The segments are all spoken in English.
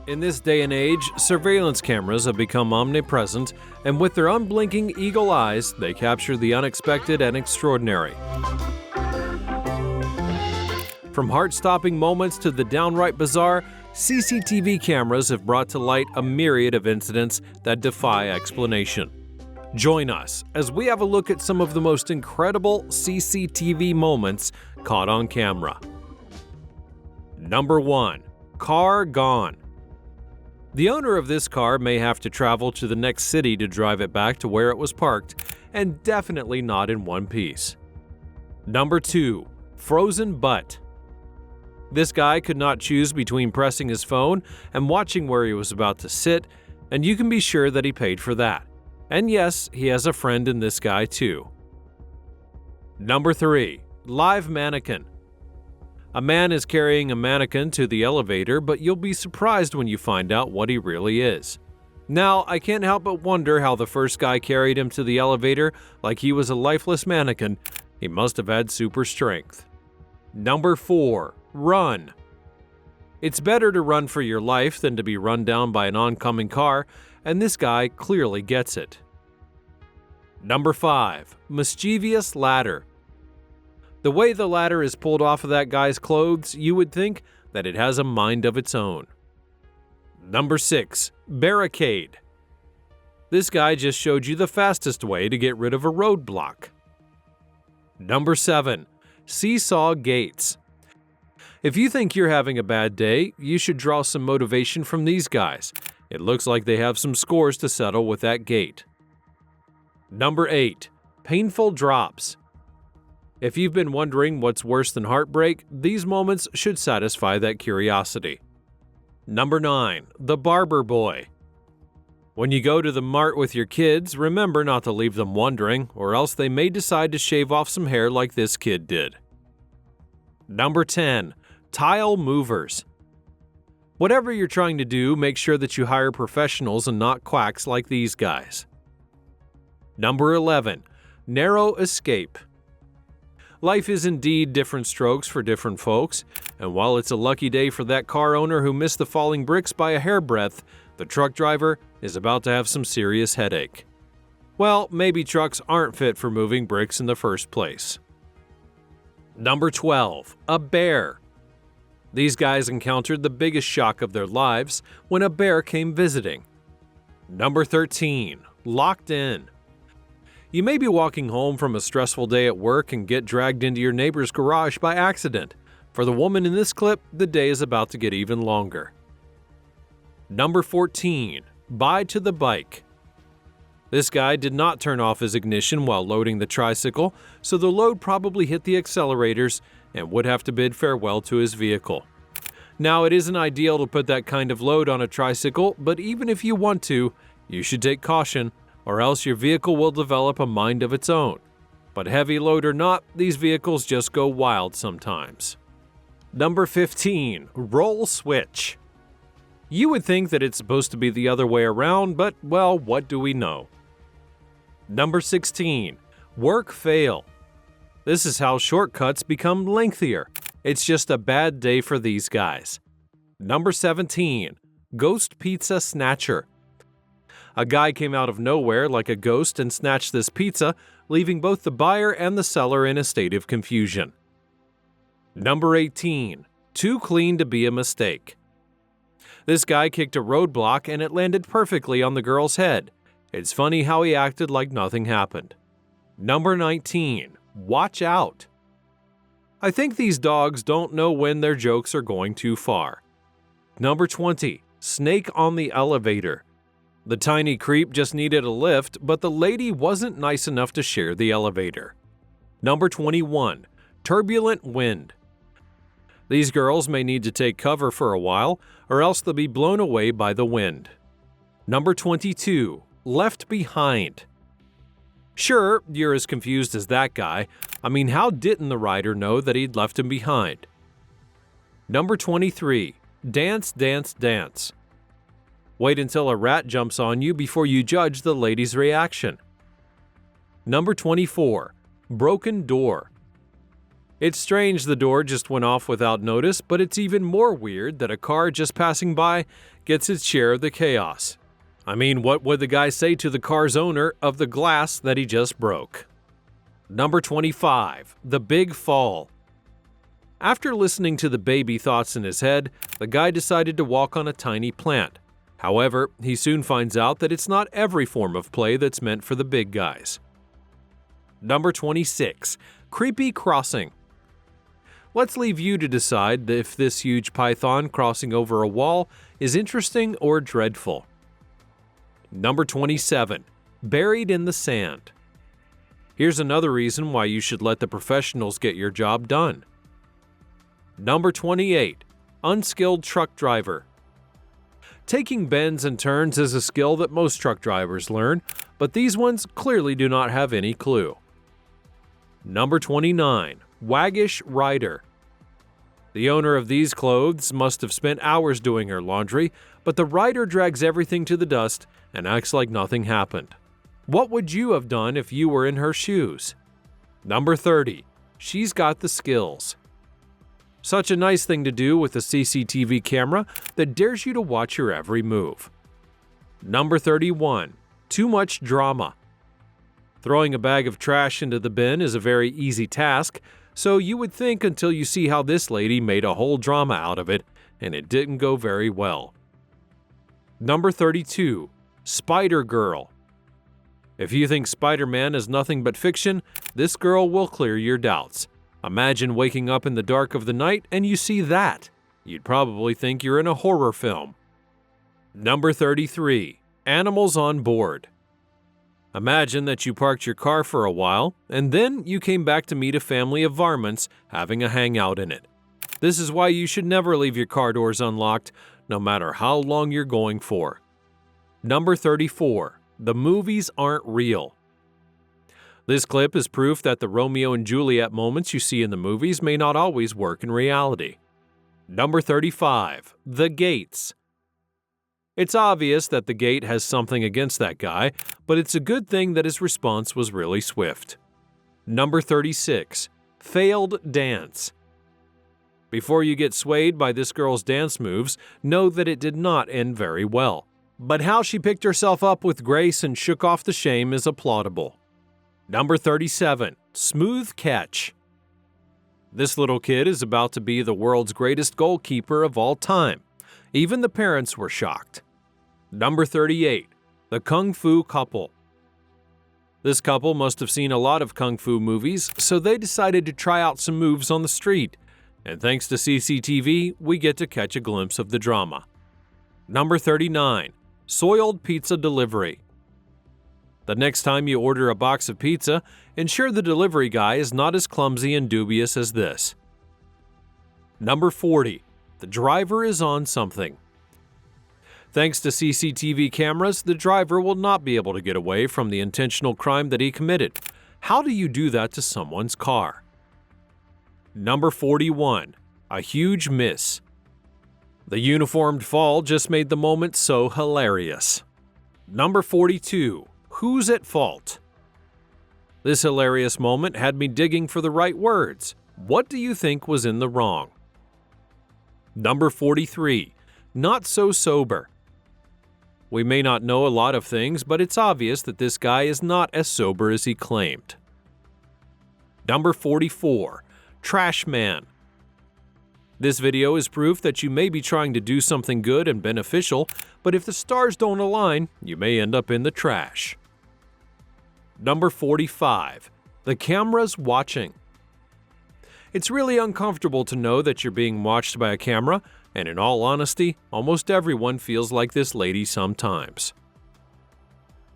In this day and age, surveillance cameras have become omnipresent, and with their unblinking eagle eyes, they capture the unexpected and extraordinary. From heart-stopping moments to the downright bizarre, CCTV cameras have brought to light a myriad of incidents that defy explanation. Join us as we have a look at some of the most incredible CCTV moments caught on camera. Number 1. Car gone. The owner of this car may have to travel to the next city to drive it back to where it was parked, and definitely not in one piece. Number 2. Frozen butt. This guy could not choose between pressing his phone and watching where he was about to sit, and you can be sure that he paid for that. And yes, he has a friend in this guy too. Number 3. Live mannequin. A man is carrying a mannequin to the elevator, but you'll be surprised when you find out what he really is. Now, I can't help but wonder how the first guy carried him to the elevator like he was a lifeless mannequin. He must have had super strength. Number 4. Run. It's better to run for your life than to be run down by an oncoming car, and this guy clearly gets it. Number 5. Mischievous ladder. The way the ladder is pulled off of that guy's clothes, you would think that it has a mind of its own. Number 6. Barricade. This guy just showed you the fastest way to get rid of a roadblock. Number 7. Seesaw gates. If you think you're having a bad day, you should draw some motivation from these guys. It looks like they have some scores to settle with that gate. Number 8. Painful drops. If you've been wondering what's worse than heartbreak, these moments should satisfy that curiosity. Number 9. The barber boy. When you go to the mart with your kids, remember not to leave them wondering, or else they may decide to shave off some hair like this kid did. Number 10. Tile movers. Whatever you're trying to do, make sure that you hire professionals and not quacks like these guys. Number 11. Narrow escape. Life is indeed different strokes for different folks, and while it's a lucky day for that car owner who missed the falling bricks by a hairbreadth, the truck driver is about to have some serious headache. Well, maybe trucks aren't fit for moving bricks in the first place. Number 12. A bear. These guys encountered the biggest shock of their lives when a bear came visiting. Number 13. Locked in. You may be walking home from a stressful day at work and get dragged into your neighbor's garage by accident. For the woman in this clip, the day is about to get even longer. Number 14. Bye to the bike. This guy did not turn off his ignition while loading the tricycle, so the load probably hit the accelerators and would have to bid farewell to his vehicle. Now, it isn't ideal to put that kind of load on a tricycle, but even if you want to, you should take caution, or else your vehicle will develop a mind of its own. But heavy load or not, these vehicles just go wild sometimes. Number 15. Roll switch. You would think that it's supposed to be the other way around, but, well, what do we know? Number 16. Work fail. This is how shortcuts become lengthier. It's just a bad day for these guys. Number 17. Ghost pizza snatcher. A guy came out of nowhere like a ghost and snatched this pizza, leaving both the buyer and the seller in a state of confusion. Number 18. Too clean to be a mistake. This guy kicked a roadblock and it landed perfectly on the girl's head. It's funny how he acted like nothing happened. Number 19. Watch out. I think these dogs don't know when their jokes are going too far. Number 20. Snake on the elevator. The tiny creep just needed a lift, but the lady wasn't nice enough to share the elevator. Number 21. Turbulent wind. These girls may need to take cover for a while, or else they'll be blown away by the wind. Number 22. Left behind. Sure, you're as confused as that guy. I mean, how didn't the rider know that he'd left him behind? Number 23. Dance, dance, dance. Wait until a rat jumps on you before you judge the lady's reaction. Number 24. Broken door. It's strange the door just went off without notice, but it's even more weird that a car just passing by gets its share of the chaos. I mean, what would the guy say to the car's owner of the glass that he just broke? Number 25. The Big Fall. After listening to the baby thoughts in his head, the guy decided to walk on a tiny plant. However, he soon finds out that it's not every form of play that's meant for the big guys. Number 26. Creepy Crossing. Let's leave you to decide if this huge python crossing over a wall is interesting or dreadful. Number 27. Buried in the Sand. Here's another reason why you should let the professionals get your job done. Number 28. Unskilled Truck Driver. Taking bends and turns is a skill that most truck drivers learn, but these ones clearly do not have any clue. Number 29. Waggish Rider. The owner of these clothes must have spent hours doing her laundry, but the rider drags everything to the dust and acts like nothing happened. What would you have done if you were in her shoes? Number 30. She's got the skills. Such a nice thing to do with a CCTV camera that dares you to watch your every move. Number 31. Too much drama. Throwing a bag of trash into the bin is a very easy task, so you would think until you see how this lady made a whole drama out of it, and it didn't go very well. Number 32. Spider Girl. If you think Spider-Man is nothing but fiction, this girl will clear your doubts. Imagine waking up in the dark of the night and you see that. You'd probably think you're in a horror film. Number 33. Animals on Board. Imagine that you parked your car for a while, and then you came back to meet a family of varmints having a hangout in it. This is why you should never leave your car doors unlocked, no matter how long you're going for. Number 34. The movies aren't real. This clip is proof that the Romeo and Juliet moments you see in the movies may not always work in reality. Number 35. The Gates. It's obvious that the Gate has something against that guy, but it's a good thing that his response was really swift. Number 36. Failed Dance. Before you get swayed by this girl's dance moves, know that it did not end very well. But how she picked herself up with grace and shook off the shame is applaudable. Number 37. Smooth Catch. This little kid is about to be the world's greatest goalkeeper of all time. Even the parents were shocked. Number 38. The Kung Fu Couple. This couple must have seen a lot of kung fu movies, so they decided to try out some moves on the street. And thanks to CCTV, we get to catch a glimpse of the drama. Number 39. Soiled Pizza Delivery. The next time you order a box of pizza, ensure the delivery guy is not as clumsy and dubious as this. Number 40. The driver is on something. Thanks to CCTV cameras, the driver will not be able to get away from the intentional crime that he committed. How do you do that to someone's car? Number 41. A huge miss. The uniformed fall just made the moment so hilarious. Number 42. Who's at fault? This hilarious moment had me digging for the right words. What do you think was in the wrong? Number 43. Not so sober. We may not know a lot of things, but it's obvious that this guy is not as sober as he claimed. Number 44. Trash Man. This video is proof that you may be trying to do something good and beneficial, but if the stars don't align, you may end up in the trash. Number 45. The camera's watching. It's really uncomfortable to know that you're being watched by a camera, and in all honesty, almost everyone feels like this lady sometimes.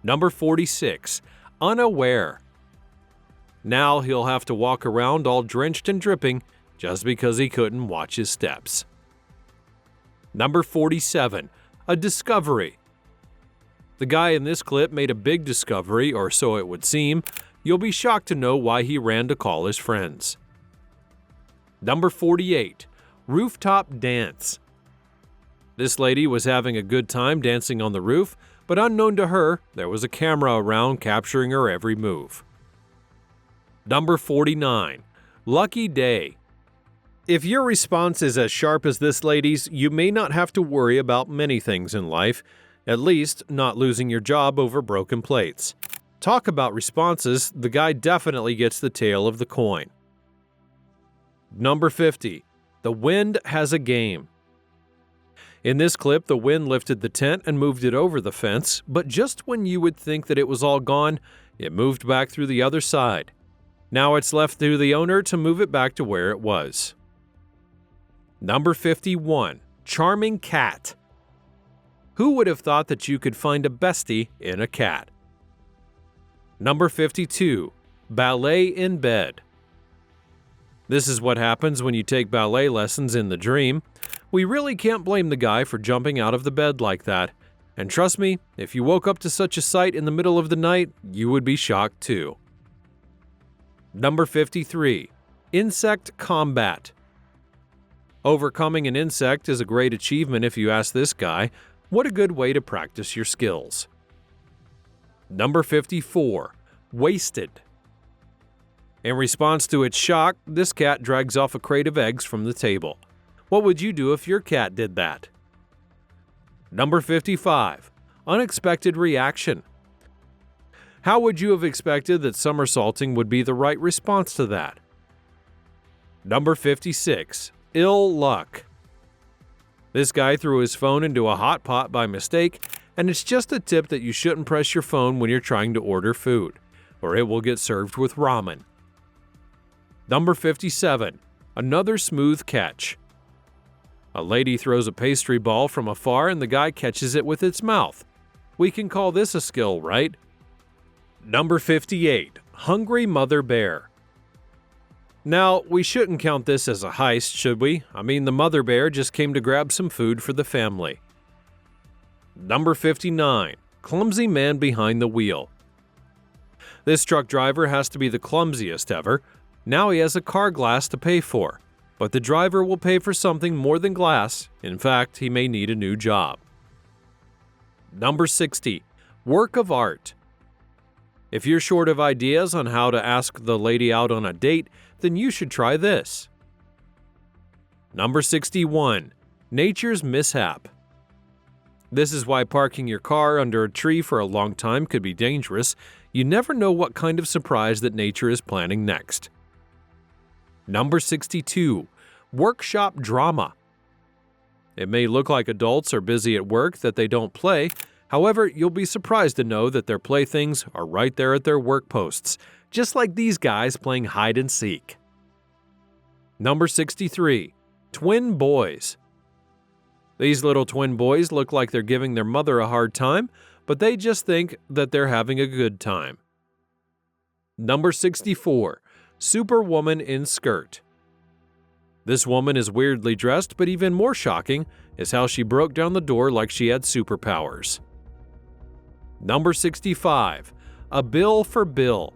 Number 46. Unaware. Now he'll have to walk around all drenched and dripping just because he couldn't watch his steps. Number 47. A discovery. The guy in this clip made a big discovery, or so it would seem. You'll be shocked to know why he ran to call his friends. Number 48. Rooftop Dance. This lady was having a good time dancing on the roof, but unknown to her, there was a camera around capturing her every move. Number 49. Lucky day. If your response is as sharp as this lady's, you may not have to worry about many things in life, at least not losing your job over broken plates. Talk about responses, the guy definitely gets the tail of the coin. Number 50. The wind has a game. In this clip, the wind lifted the tent and moved it over the fence, but just when you would think that it was all gone, it moved back through the other side. Now it's left to the owner to move it back to where it was. Number 51. Charming cat. Who would have thought that you could find a bestie in a cat? Number 52. Ballet in bed. This is what happens when you take ballet lessons in the dream. We really can't blame the guy for jumping out of the bed like that. And trust me, if you woke up to such a sight in the middle of the night, you would be shocked too. Number 53. Insect combat. Overcoming an insect is a great achievement if you ask this guy. What a good way to practice your skills. Number 54. Wasted. In response to its shock, this cat drags off a crate of eggs from the table. What would you do if your cat did that? Number 55. Unexpected reaction. How would you have expected that somersaulting would be the right response to that? Number 56. Ill luck. This guy threw his phone into a hot pot by mistake, and it's just a tip that you shouldn't press your phone when you're trying to order food, or it will get served with ramen. Number 57. Another smooth catch. A lady throws a pastry ball from afar and the guy catches it with its mouth. We can call this a skill, right? Number 58. Hungry mother bear. Now, we shouldn't count this as a heist, should we? I mean, the mother bear just came to grab some food for the family. Number 59. Clumsy man behind the wheel. This truck driver has to be the clumsiest ever. Now he has a car glass to pay for. But the driver will pay for something more than glass. In fact, he may need a new job. Number 60. Work of art. If you're short of ideas on how to ask the lady out on a date, then you should try this. Number 61. Nature's mishap. This is why parking your car under a tree for a long time could be dangerous. You never know what kind of surprise that nature is planning next. Number 62. Workshop drama. It may look like adults are busy at work that they don't play. However, you'll be surprised to know that their playthings are right there at their work posts, just like these guys playing hide and seek. Number 63. Twin boys. These little twin boys look like they're giving their mother a hard time, but they just think that they're having a good time. Number 64. Superwoman in skirt. This woman is weirdly dressed, but even more shocking is how she broke down the door like she had superpowers. Number 65. A bill for Bill.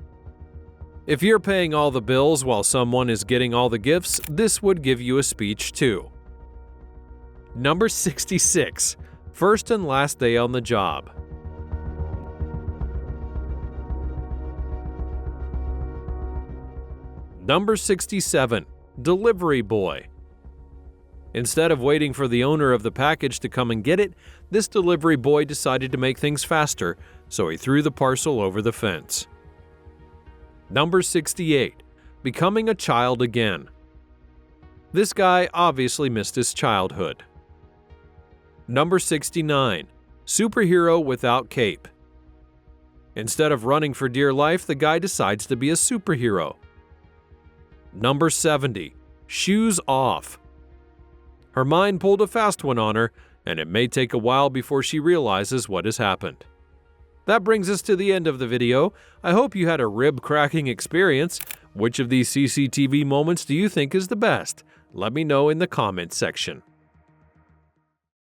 If you're paying all the bills while someone is getting all the gifts, this would give you a speech too. Number 66. First and last day on the job. Number 67. Delivery boy. Instead of waiting for the owner of the package to come and get it, this delivery boy decided to make things faster, so he threw the parcel over the fence. Number 68. Becoming a child again. This guy obviously missed his childhood. Number 69. Superhero without cape. Instead of running for dear life, the guy decides to be a superhero. Number 70. Shoes off. Her mind pulled a fast one on her, and it may take a while before she realizes what has happened. That brings us to the end of the video. I hope you had a rib-cracking experience. Which of these CCTV moments do you think is the best? Let me know in the comments section.